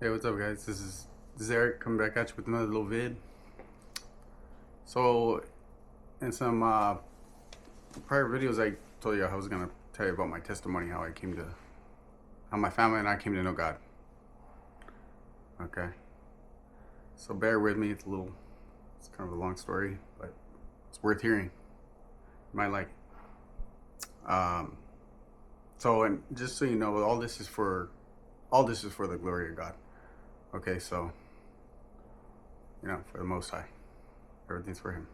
Hey, what's up, guys? This is Eric coming back at you with another little vid. So, in some prior videos, I told you I was gonna tell you about my testimony, how my family and I came to know God. Okay, so bear with me. It's kind of a long story, but it's worth hearing. You might like it. So, and just so you know, all this is for the glory of God. Okay, so for the Most High, everything's for Him.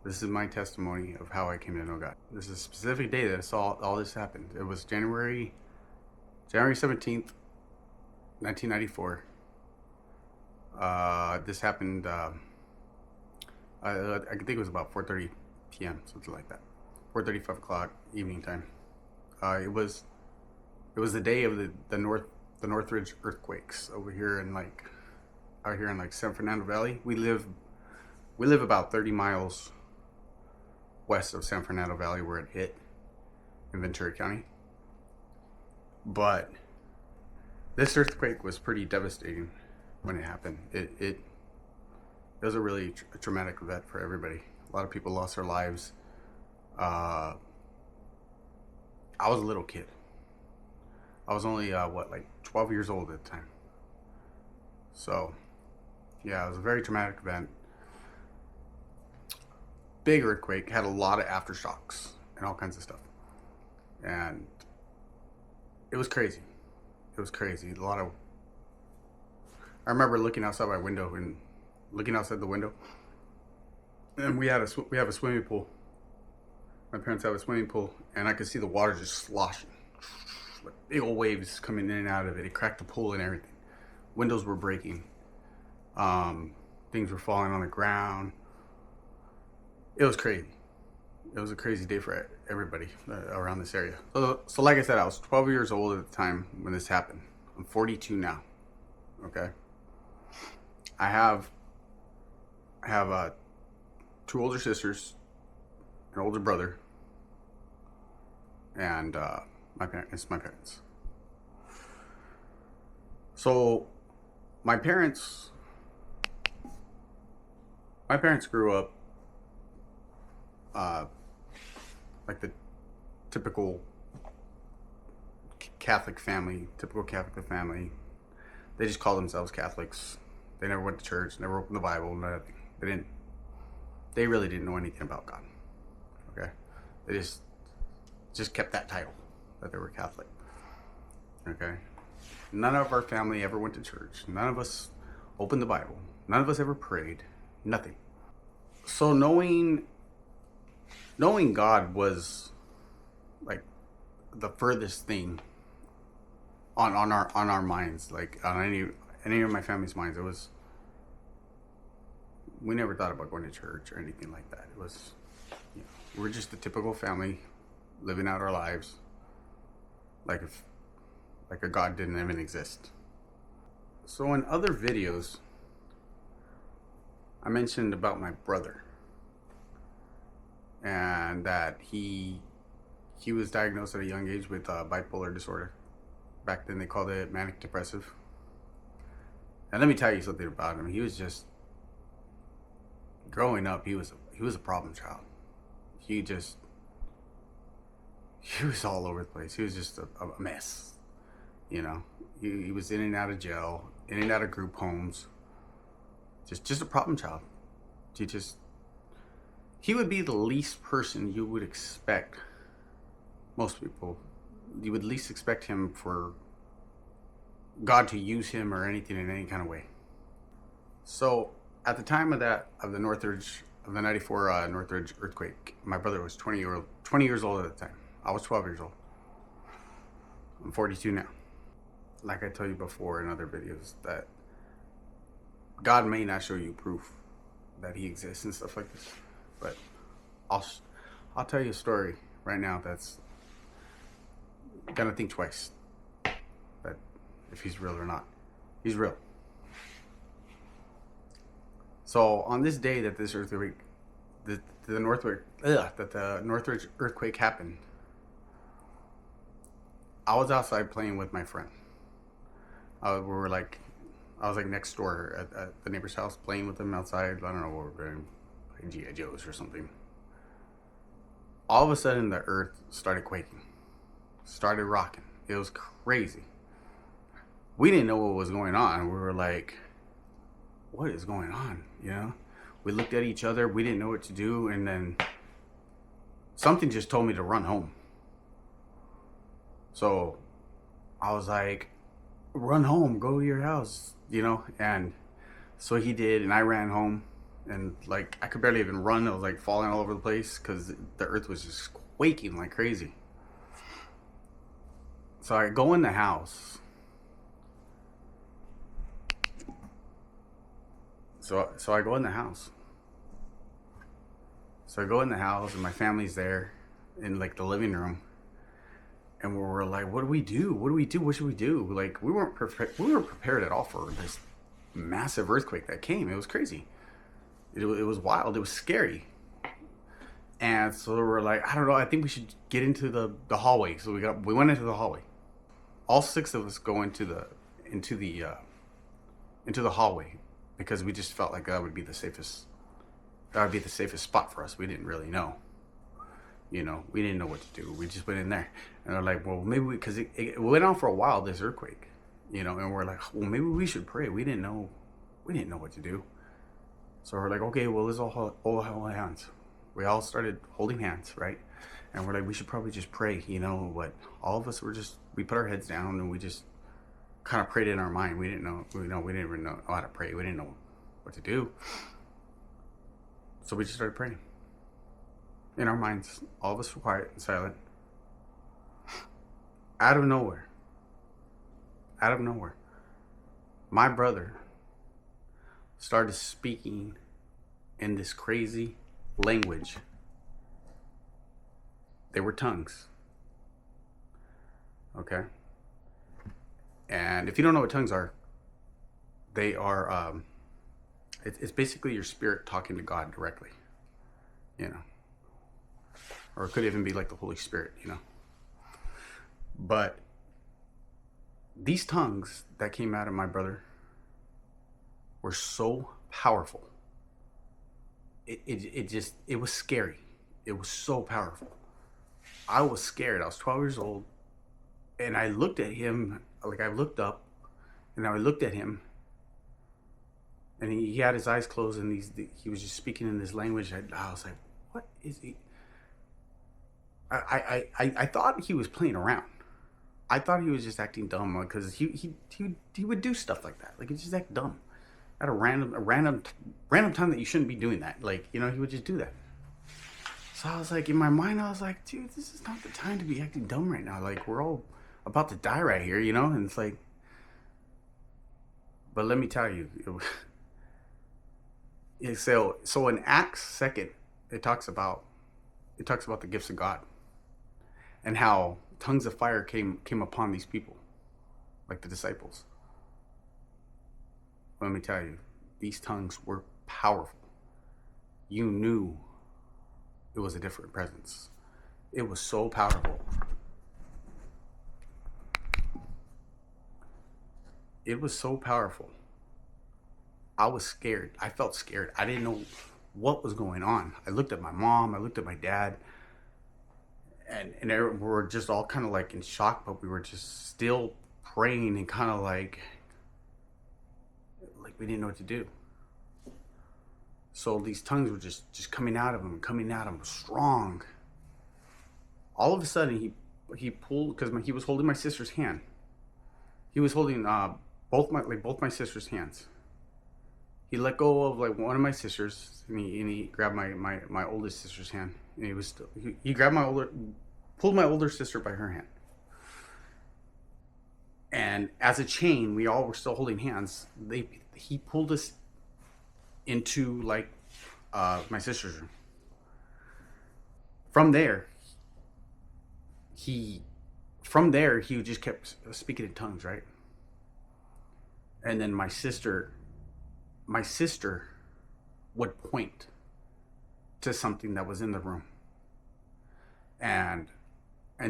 This is my testimony of how I came to know God. This is a specific day that I saw all this happen. It was January 17th, 1994. This happened, I think it was about 4:30 p.m., something like that. 4:30, 5 o'clock, evening time. It was the day of the Northridge earthquakes out here in San Fernando Valley. We live about 30 miles west of San Fernando Valley where it hit in Ventura County. But this earthquake was pretty devastating when it happened. It was a really traumatic event for everybody. A lot of people lost their lives. I was a little kid. I was only 12 years old at the time. So yeah, it was a very traumatic event. Big earthquake, had a lot of aftershocks and all kinds of stuff, and it was crazy. It was crazy. I remember looking outside the window, and we have a swimming pool. My parents have a swimming pool, and I could see the water just sloshing, like big old waves coming in and out of it. It cracked the pool and everything. Windows were breaking. Things were falling on the ground. It was crazy. It was a crazy day for everybody around this area. So like I said, I was 12 years old at the time when this happened. I'm 42 now. Okay. I have two older sisters, an older brother, and my parents. So my parents grew up like the typical Catholic family. They just call themselves Catholics. They never went to church, never opened the Bible, nothing. They really didn't know anything about God. Okay? They just kept that title that they were Catholic. Okay? None of our family ever went to church. None of us opened the Bible. None of us ever prayed. Nothing. So knowing God was like the furthest thing on our minds, like on any of my family's minds. We never thought about going to church or anything like that. It was, we're just a typical family living out our lives like a God didn't even exist. So in other videos, I mentioned about my brother, and that he was diagnosed at a young age with bipolar disorder. Back then they called it manic depressive. And let me tell you something about him. He was just, growing up, he was a problem child. He was all over the place. He was just a mess. He was in and out of jail, in and out of group homes. Just a problem child. He would be the least person you would expect. Most people, you would least expect him for God to use him or anything in any kind of way. So at the time of the '94 Northridge earthquake, my brother was 20 years old at the time. I was 12 years old. I'm 42 now. Like I told you before in other videos, that God may not show you proof that He exists and stuff like this, but I'll tell you a story right now that's gonna think twice that if He's real or not. He's real. So on this day that this earthquake, that the Northridge earthquake happened, I was outside playing with my friend. We were like, I was like next door at the neighbor's house playing with them outside. I don't know what we were doing, like G.I. Joes or something. All of a sudden, the earth started quaking, started rocking. It was crazy. We didn't know what was going on. We were like, what is going on? You know? We looked at each other. We didn't know what to do. And then something just told me to run home. So I was like, run home, go to your house, you know? And so he did. And I ran home. And like, I could barely even run. I was like falling all over the place because the earth was just quaking like crazy. So I go in the house. So I go in the house. So I go in the house and my family's there in like the living room. And we were like, what do we do? What do we do? What should we do? Like, we weren't prepared at all for this massive earthquake that came. It was crazy. It was wild. It was scary. And so we were like, I don't know. I think we should get into the hallway. So we went into the hallway. All six of us go into the hallway because we just felt like that would be the safest. That would be the safest spot for us. We didn't really know. You know, we didn't know what to do. We just went in there, and they're like, well, maybe because it went on for a while, this earthquake, you know, and we're like, well, maybe we should pray. We didn't know what to do. So we're like, okay, well, let's all hold hands. We all started holding hands, right? And we're like, we should probably just pray, you know. But all of us we put our heads down and we just kind of prayed in our mind. We didn't even know how to pray. We didn't know what to do. So we just started praying. In our minds, all of us were quiet and silent. Out of nowhere, my brother started speaking in this crazy language. They were tongues. Okay? And if you don't know what tongues are, they are, it's basically your spirit talking to God directly, you know. Or it could even be like the Holy Spirit, you know. But these tongues that came out of my brother were so powerful. It was scary. It was so powerful. I was scared. I was 12 years old. And I looked at him, like I looked up, and I looked at him. And he had his eyes closed, and he was just speaking in this language. I was like, what is he? I thought he was playing around. I thought he was just acting dumb because he would do stuff like that. Like, he just act dumb at a random time that you shouldn't be doing that. Like, you know, he would just do that. So I was like, in my mind, I was like, dude, this is not the time to be acting dumb right now. Like, we're all about to die right here, you know? And it's like, but let me tell you, so in Acts 2, it talks about the gifts of God. And how tongues of fire came upon these people, like the disciples. Let me tell you, these tongues were powerful. You knew it was a different presence. It was so powerful. It was so powerful. I was scared. I felt scared. I didn't know what was going on. I looked at my mom. I looked at my dad. And we were just all kind of like in shock, but we were just still praying and kind of like we didn't know what to do. So these tongues were just coming out of him, strong. All of a sudden, he pulled, because he was holding my sister's hand. He was holding both my sister's hands. He let go of like one of my sisters, and he grabbed my oldest sister's hand. And he grabbed pulled my older sister by her hand. And as a chain, we all were still holding hands. He pulled us into like my sister's room. From there, he just kept speaking in tongues, right? And then my sister would point to something that was in the room. And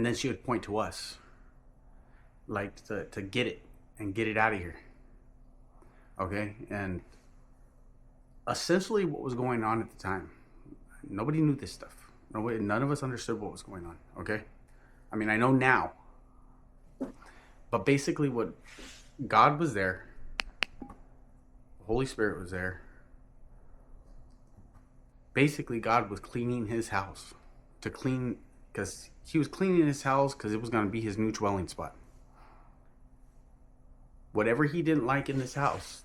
then she would point to us, like to get it and get it out of here. Okay? And essentially what was going on at the time, nobody knew this stuff. None of us understood what was going on. Okay? I mean, I know now. But basically what God was there. The Holy Spirit was there. Basically, God was cleaning his house because he was cleaning his house because it was going to be his new dwelling spot. Whatever he didn't like in this house,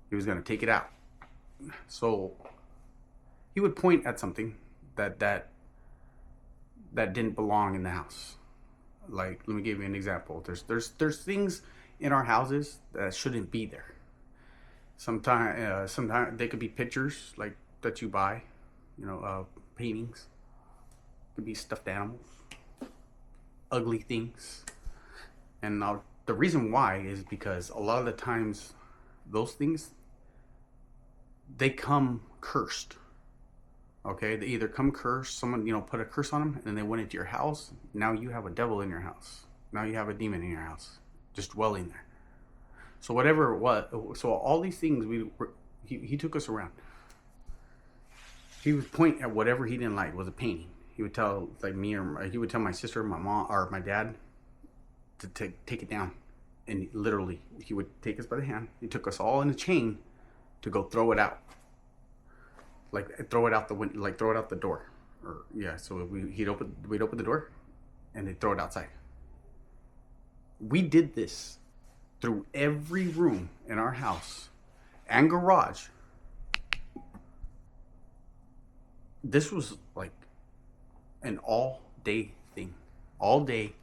he was going to take it out. So he would point at something that didn't belong in the house. Like, let me give you an example. There's things in our houses that shouldn't be there. Sometimes they could be pictures like that you buy, paintings. Could be stuffed animals, ugly things. And the reason why is because a lot of the times those things, they come cursed. Okay, they either come cursed, someone put a curse on them, and then they went into your house. Now you have a devil in your house. Now you have a demon in your house, just dwelling there. So whatever it was, so all these things he took us around. He would point at whatever he didn't like was a painting. He would tell me, or he would tell my sister, my mom, or my dad to take it down. And literally, he would take us by the hand. He took us all in a chain to go throw it out. Like throw it out the window, like throw it out the door. So we'd open the door, and they'd throw it outside. We did this through every room in our house and garage. This was like an all-day thing. All day,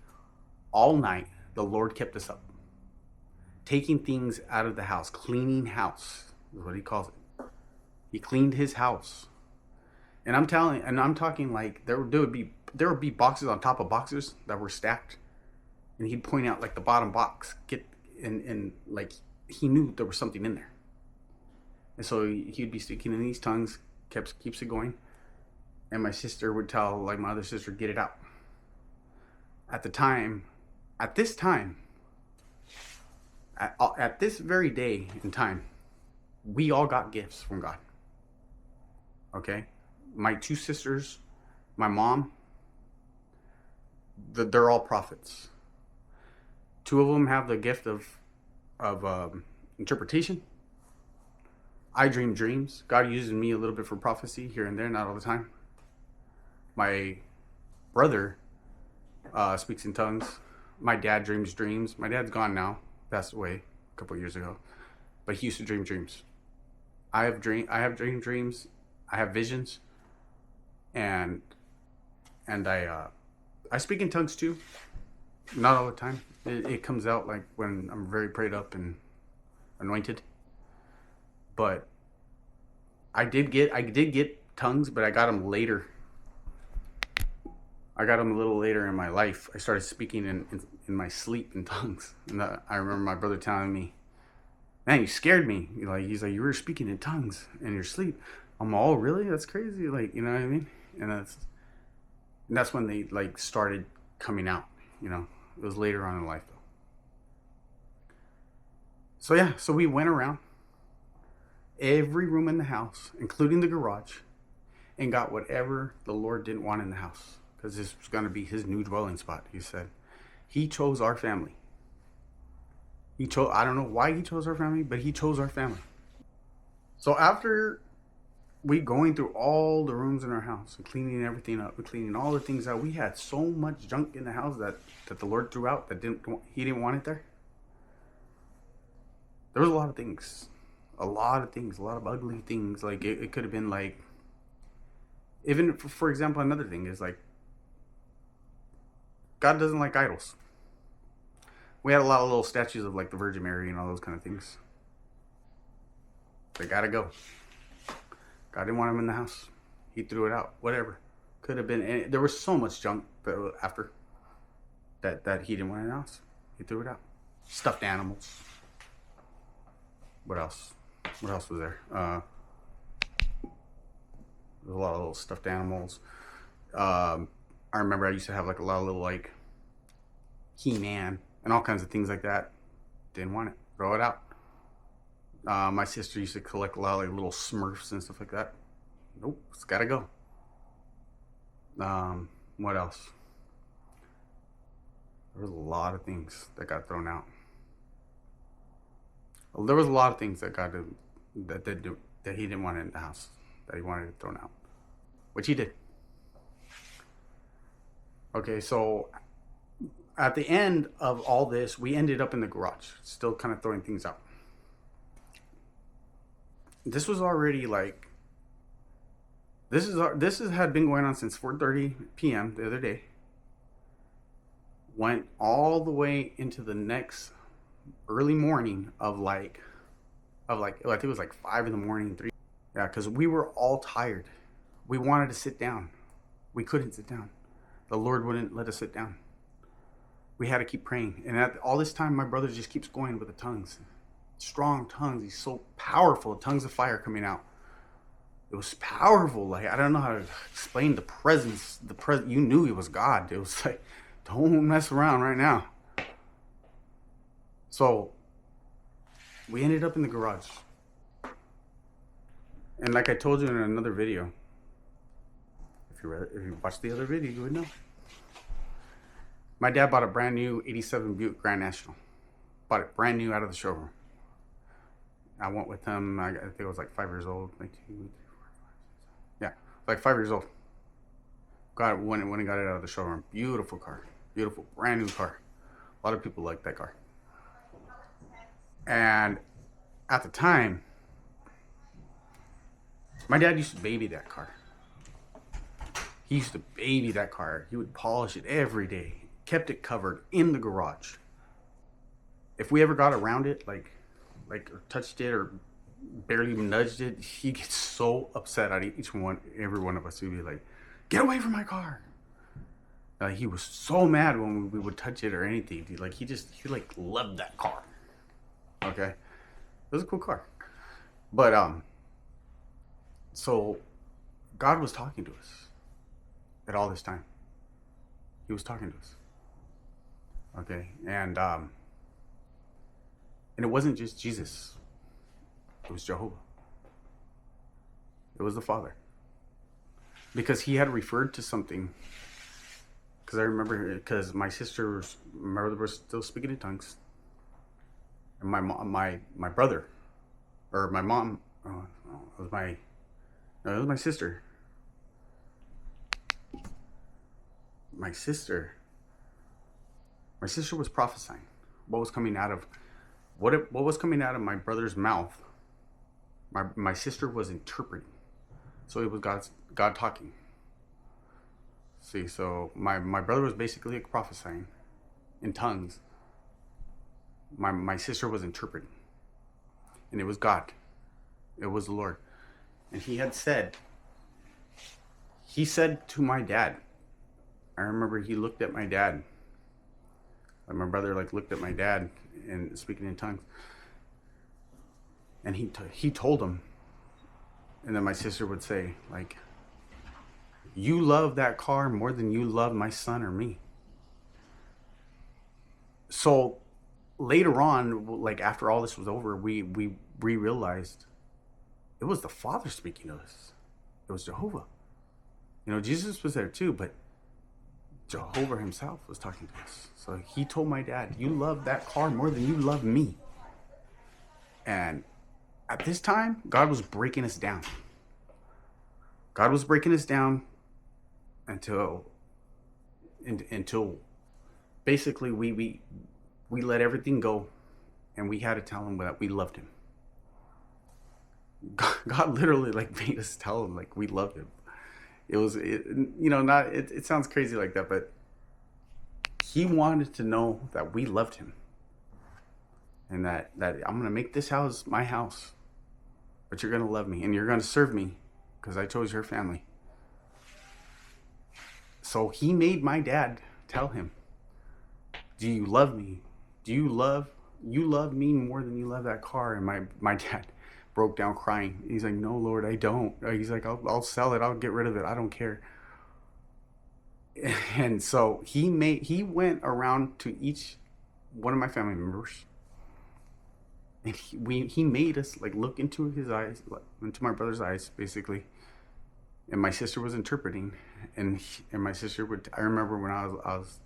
all night, the Lord kept us up. Taking things out of the house, cleaning house is what he calls it. He cleaned his house. And I'm talking like there would be boxes on top of boxes that were stacked. And he'd point out like the bottom box, and like he knew there was something in there. And so he'd be speaking in these tongues, keeps it going. And my sister would tell, like my other sister, get it out. At this very day and time, we all got gifts from God. Okay? My two sisters, my mom, they're all prophets. Two of them have the gift of interpretation. I dream dreams. God uses me a little bit for prophecy here and there, not all the time. My brother speaks in tongues. My dad dreams dreams. My dad's gone now, passed away a couple of years ago, but he used to dream dreams. I have dream dreams. I have visions, and I speak in tongues too. Not all the time. It comes out like when I'm very prayed up and anointed. But I did get tongues, but I got them later. I got them a little later in my life. I started speaking in my sleep in tongues. And I remember my brother telling me, "Man, you scared me." He's like, "You were speaking in tongues in your sleep." I'm all, "Oh, really? That's crazy." Like, you know what I mean? And that's when they like started coming out. It was later on in life though. So we went around every room in the house, including the garage, and got whatever the Lord didn't want in the house. Because this was going to be his new dwelling spot, he said. He chose our family. I don't know why he chose our family, but he chose our family. So after we going through all the rooms in our house and cleaning everything up and cleaning all the things out, we had so much junk in the house that the Lord threw out that he didn't want it there. There was a lot of things, a lot of ugly things. Like it could have been like, even for example, another thing is like, God doesn't like idols. We had a lot of little statues of like the Virgin Mary and all those kind of things. They gotta go. God didn't want them in the house. He threw it out. Whatever. Could have been. There was so much junk after that he didn't want in the house. He threw it out. Stuffed animals. What else? What else was there? There was a lot of little stuffed animals. I remember I used to have like a lot of little like He-Man and all kinds of things like that. Didn't want it. Throw it out. My sister used to collect a lot of like little Smurfs and stuff like that. Nope, it's gotta go. What else? There was a lot of things that got thrown out. There was a lot of things that that he didn't want in the house, that he wanted it thrown out, which he did. Okay, so at the end of all this, we ended up in the garage, still kind of throwing things out. This was already like this had been going on since 4:30 p.m. the other day. Went all the way into the next early morning of like I think it was like 5 in the morning, 3. Yeah, because we were all tired. We wanted to sit down. We couldn't sit down. The Lord wouldn't let us sit down. We had to keep praying. And at all this time, my brother just keeps going with the tongues. Strong tongues. He's so powerful. Tongues of fire coming out. It was powerful. Like, I don't know how to explain the presence. You knew it was God. It was like, don't mess around right now. So we ended up in the garage. And like I told you in another video, if you watched the other video, you would know. My dad bought a brand new 87 Buick Grand National. Bought it brand new out of the showroom. I went with him, I think I was like 5 years old. Like 2, 3, 4, 5, 6, 7. Yeah, like 5 years old. Got it when he got it out of the showroom. Beautiful car. Beautiful, brand new car. A lot of people like that car. And at the time, my dad used to baby that car. He used to baby that car. He would polish it every day. Kept it covered in the garage. If we ever got around it, like or touched it or barely even nudged it, he gets so upset at every one of us. He'd be like, "Get away from my car!" He was so mad when we would touch it or anything. He loved that car. Okay, it was a cool car, but so God was talking to us at all this time. He was talking to us. Okay, and it wasn't just Jesus. It was Jehovah. It was the Father. Because he had referred to something. Because I remember, because my brother was still speaking in tongues. And my brother, or my mom, it was my sister. My sister was prophesying. What was coming out of my brother's mouth, my sister was interpreting. So it was God talking. See, so my brother was basically prophesying in tongues. My sister was interpreting. And it was God. It was the Lord. And he said to my dad, I remember he looked at my dad. Like my brother looked at my dad and speaking in tongues. And he told him. And then my sister would say, like, "You love that car more than you love my son or me." So later on, like after all this was over, we realized it was the Father speaking to us. It was Jehovah. Jesus was there too, but Jehovah himself was talking to us. So he told my dad, "You love that car more than you love me." And at this time, God was breaking us down. God was breaking us down until basically we let everything go, and we had to tell him that we loved him. God literally made us tell him we loved him. It sounds crazy like that, but he wanted to know that we loved him, and that I'm gonna make this house my house, but you're gonna love me and you're gonna serve me because I chose your family. So he made my dad tell him, "Do you love me? You love me more than you love that car?" And my dad broke down crying. He's like, "No, Lord, I don't." He's like, I'll sell it. I'll get rid of it. I don't care. And so he went around to each one of my family members And he made us like look into his eyes, like, into my brother's eyes, basically. And my sister was interpreting, and my sister would. I remember when I was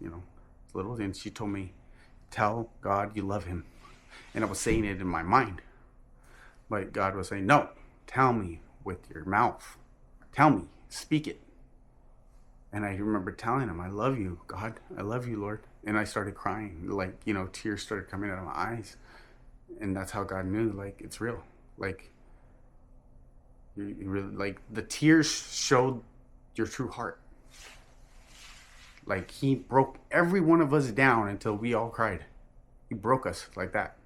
little, and she told me, "Tell God you love Him," and I was saying it in my mind, but God was saying, "No, tell me with your mouth. Tell me, speak it." And I remember telling him, "I love you, God. I love you, Lord." And I started crying, like tears started coming out of my eyes, and that's how God knew, like, it's real. Like, you really, like, the tears showed your true heart. Like, He broke every one of us down until we all cried. He broke us like that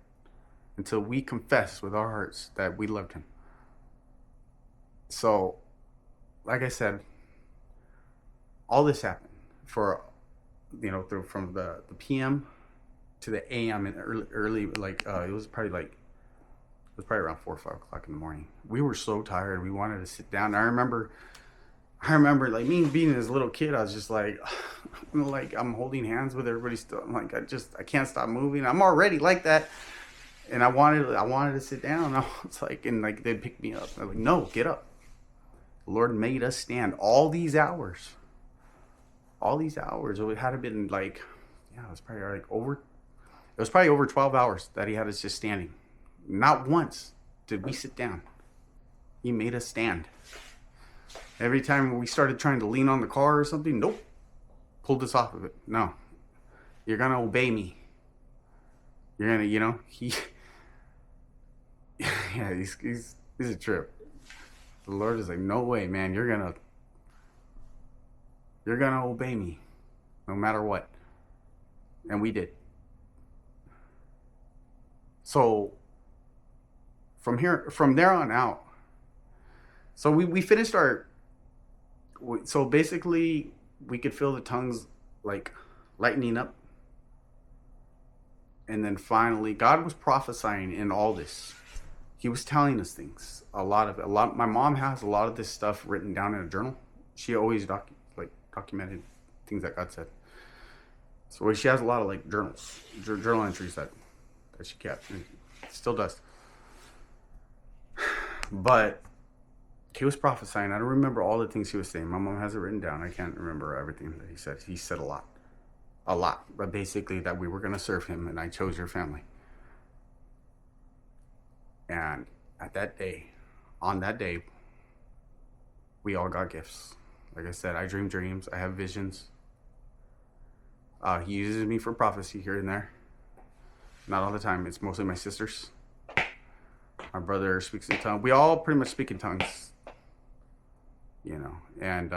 until we confessed with our hearts that we loved Him. So, like I said, all this happened for through from the PM to the AM, and early like it was probably around 4 or 5 o'clock in the morning. We were so tired. We wanted to sit down. I remember like me being this little kid. I was just like, like I'm holding hands with everybody still. I'm like, I can't stop moving. I'm already like that, and I wanted to sit down. I was like, and like they'd pick me up. I'm like, no, get up. The Lord made us stand all these hours. All these hours. It had to been like, it was probably over 12 hours that He had us just standing. Not once did we sit down. He made us stand. Every time we started trying to lean on the car or something, nope, pulled us off of it. No, you're gonna obey me. You're gonna, He, yeah, he's a trip. The Lord is like, no way, man. You're gonna obey me, no matter what. And we did. So from there on out, so we finished so basically we could feel the tongues like lightening up. And then finally God was prophesying in all this. He was telling us things. My mom has a lot of this stuff written down in a journal. She always documented things that God said. So she has a lot of like journal entries that she kept, and still does. But He was prophesying. I don't remember all the things he was saying. My mom has it written down. I can't remember everything that he said. He said a lot. But basically that we were going to serve Him, and I chose your family. And on that day, we all got gifts. Like I said, I dream dreams. I have visions. He uses me for prophecy here and there. Not all the time. It's mostly my sisters. My brother speaks in tongues. We all pretty much speak in tongues. And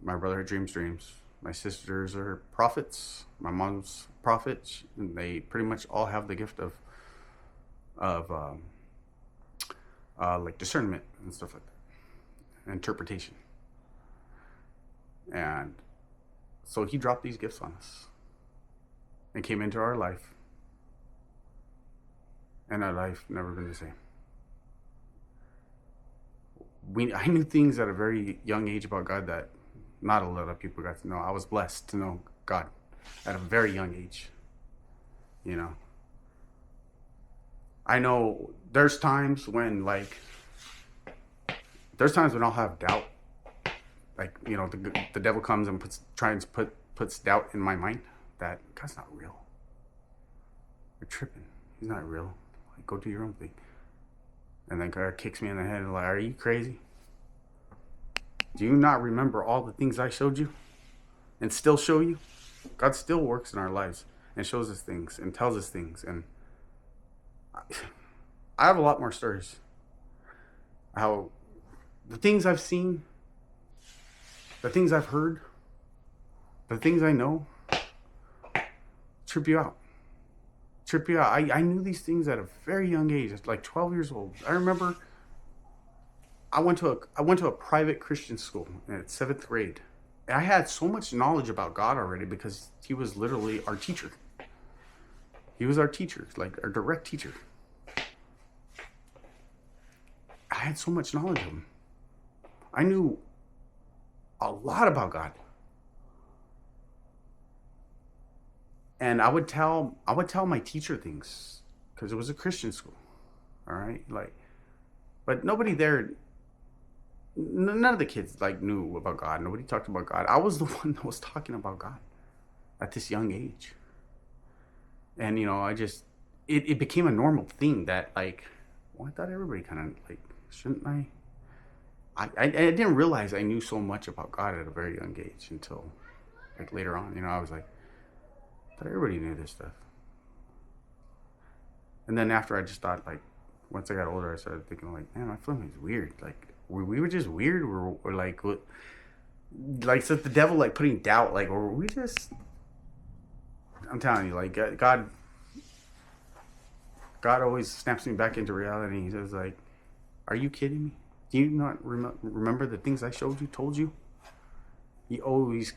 my brother dreams. My sisters are prophets. My mom's prophets. And they pretty much all have the gift of like discernment and stuff like that. Interpretation. And so He dropped these gifts on us and came into our life, and our life never been the same. I knew things at a very young age about God that not a lot of people got to know. I was blessed to know God at a very young age. I know there's times when I'll have doubt. Like, the devil comes and puts doubt in my mind that God's not real. You're tripping. He's not real. Like, go do your own thing. And then God kicks me in the head and like, are you crazy? Do you not remember all the things I showed you and still show you? God still works in our lives and shows us things and tells us things. And I have a lot more stories. How the things I've seen, the things I've heard, the things I know, trip you out. I knew these things at a very young age, at like 12 years old. I remember I went to a private Christian school at 7th grade. And I had so much knowledge about God already because He was literally our teacher. He was our teacher, like our direct teacher. I had so much knowledge of Him. I knew a lot about God. And I would tell my teacher things. because it was a Christian school. All right, like, but nobody there, none of the kids like knew about God. Nobody talked about God. I was the one that was talking about God at this young age. And it became a normal thing that, like, well, I thought everybody kind of, like, shouldn't I didn't realize I knew so much about God at a very young age until, like, later on. I was like, I thought everybody knew this stuff. And then after, I just thought, like, once I got older, I started thinking, like, man, my family's weird. Like, we were just weird. We're like, what, like, so the devil, like, putting doubt, like, or were we just, I'm telling you, like, God always snaps me back into reality. He says, like, are you kidding me? Do you not remember the things I showed you, told you? He always,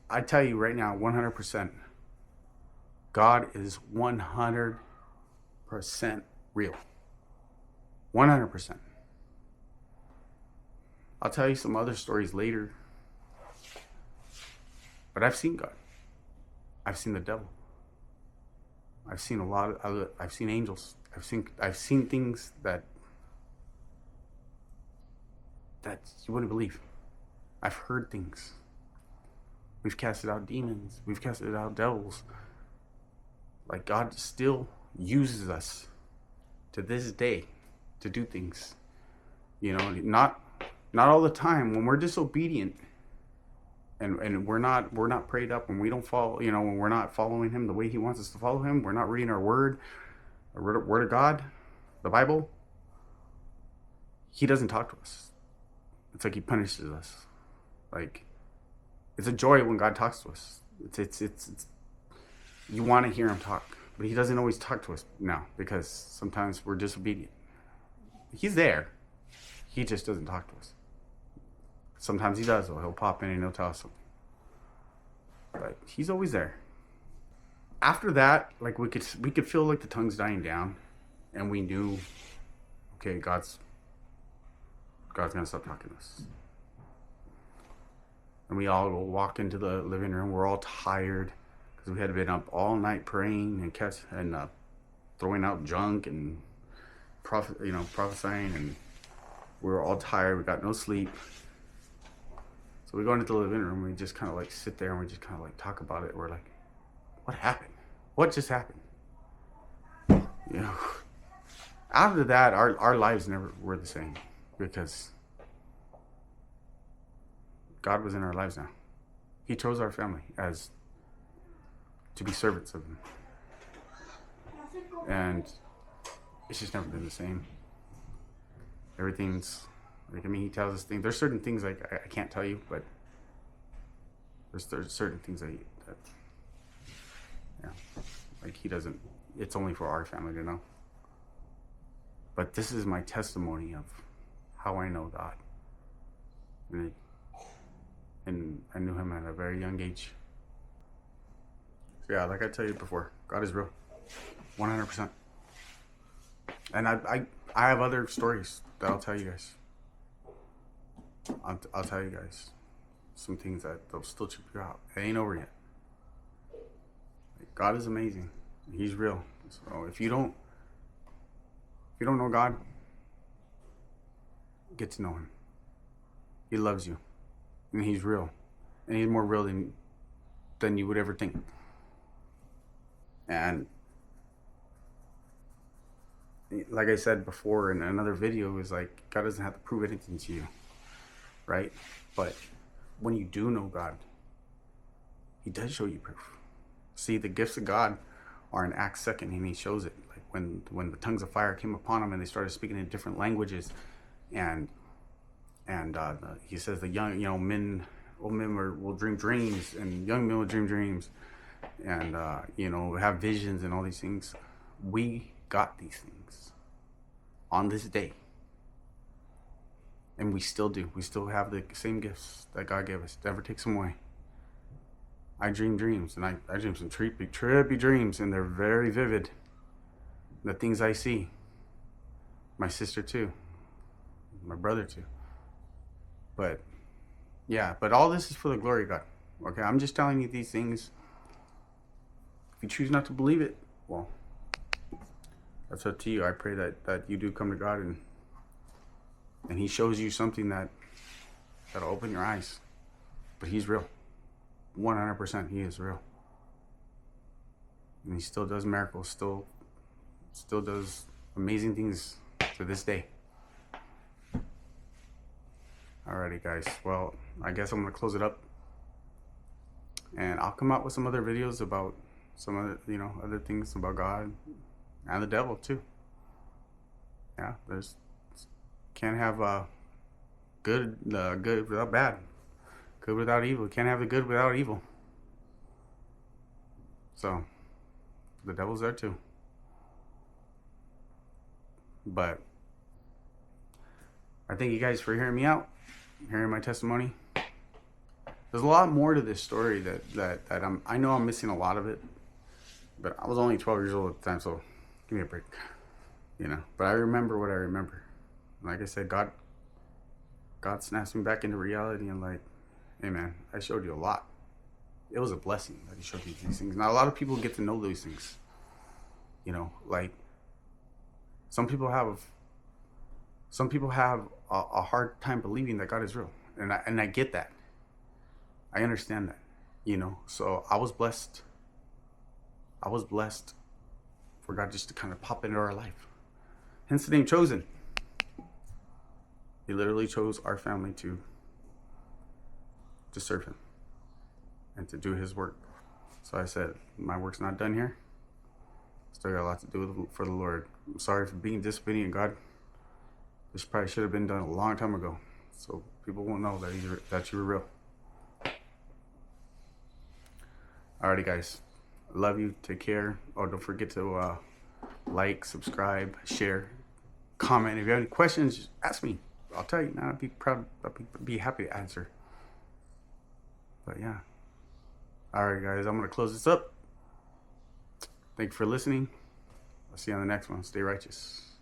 I tell you right now, 100%, God is 100% real. 100%. I'll tell you some other stories later. But I've seen God. I've seen the devil. I've seen a lot of other, I've seen angels. I've seen things that you wouldn't believe. I've heard things. We've casted out demons. We've casted out devils. Like, God still uses us to this day to do things. Not all the time. When we're disobedient and we're not prayed up, and we don't follow, when we're not following him the way he wants us to follow him, we're not reading our word of God, the Bible, he doesn't talk to us. It's like he punishes us. Like, it's a joy when God talks to us. It's you want to hear him talk, but he doesn't always talk to us now, because sometimes we're disobedient. He's there. He just doesn't talk to us. Sometimes he does, though. He'll pop in and he'll tell us something. But he's always there. After that, like, we could feel like the tongues dying down, and we knew, okay, God's gonna stop talking to us. And we all walk into the living room. We're all tired because we had been up all night praying and throwing out junk and prophesying, and we were all tired. We got no sleep. So we go into the living room. We just kind of like sit there and we just kind of like talk about it. We're like, what happened? What just happened? After that, our lives never were the same, because God was in our lives now. He chose our family as to be servants of him. And it's just never been the same. Everything's like, he tells us things. There's certain things like I can't tell you, but there's certain things that like he doesn't. It's only for our family to know. But this is my testimony of how I know God. And I knew him at a very young age. So yeah, like I tell you before, God is real, 100%. And I have other stories that I'll tell you guys. I'll tell you guys some things that they'll still trip you out. It ain't over yet. Like, God is amazing. He's real. So if you don't know God, get to know him. He loves you, and he's real, and he's more real than you would ever think. And like I said before in another video, is like, God doesn't have to prove anything to you, right? But when you do know God, he does show you proof. See, the gifts of God are in Acts 2, and he shows it. Like when the tongues of fire came upon them and they started speaking in different languages, and he says the old men will dream dreams, and young men will dream dreams, and have visions and all these things. We got these things on this day, and we still do. We still have the same gifts that God gave us. Never takes them away. I dream dreams, and I dream some trippy dreams, and they're very vivid. The things I see. My sister too. My brother too. But all this is for the glory of God. Okay, I'm just telling you these things. If you choose not to believe it, well, That's up to you. I pray that you do come to God and He shows you something that'll open your eyes. But He's real. 100% He is real. And He still does miracles, still does amazing things to this day. Alrighty, guys. Well, I guess I'm gonna close it up, and I'll come out with some other videos about some other, other things about God and the devil too. Yeah, can't have good without bad, good without evil. Can't have the good without evil. So the devil's there too. But I thank you guys for hearing me out, hearing my testimony. There's a lot more to this story that I know I'm missing a lot of it, but I was only 12 years old at the time, so give me a break, But I remember what I remember. Like I said, God snaps me back into reality and like, hey man, I showed you a lot. It was a blessing that He showed you these things. Now a lot of people get to know these things, like some people have a hard time believing that God is real, and I get that. I understand that, So I was blessed for God just to kind of pop into our life. Hence the name Chosen. He literally chose our family to serve Him and to do His work. So I said, my work's not done here. Still got a lot to do for the Lord. I'm sorry for being disobedient, God. This probably should have been done a long time ago, so people won't know that you were real. Alrighty, guys. I love you. Take care. Oh, don't forget to like, subscribe, share, comment. If you have any questions, just ask me. I'll tell you, man. I'd be proud. I'd be happy to answer. But yeah. Alright, guys. I'm gonna close this up. Thank you for listening. I'll see you on the next one. Stay righteous.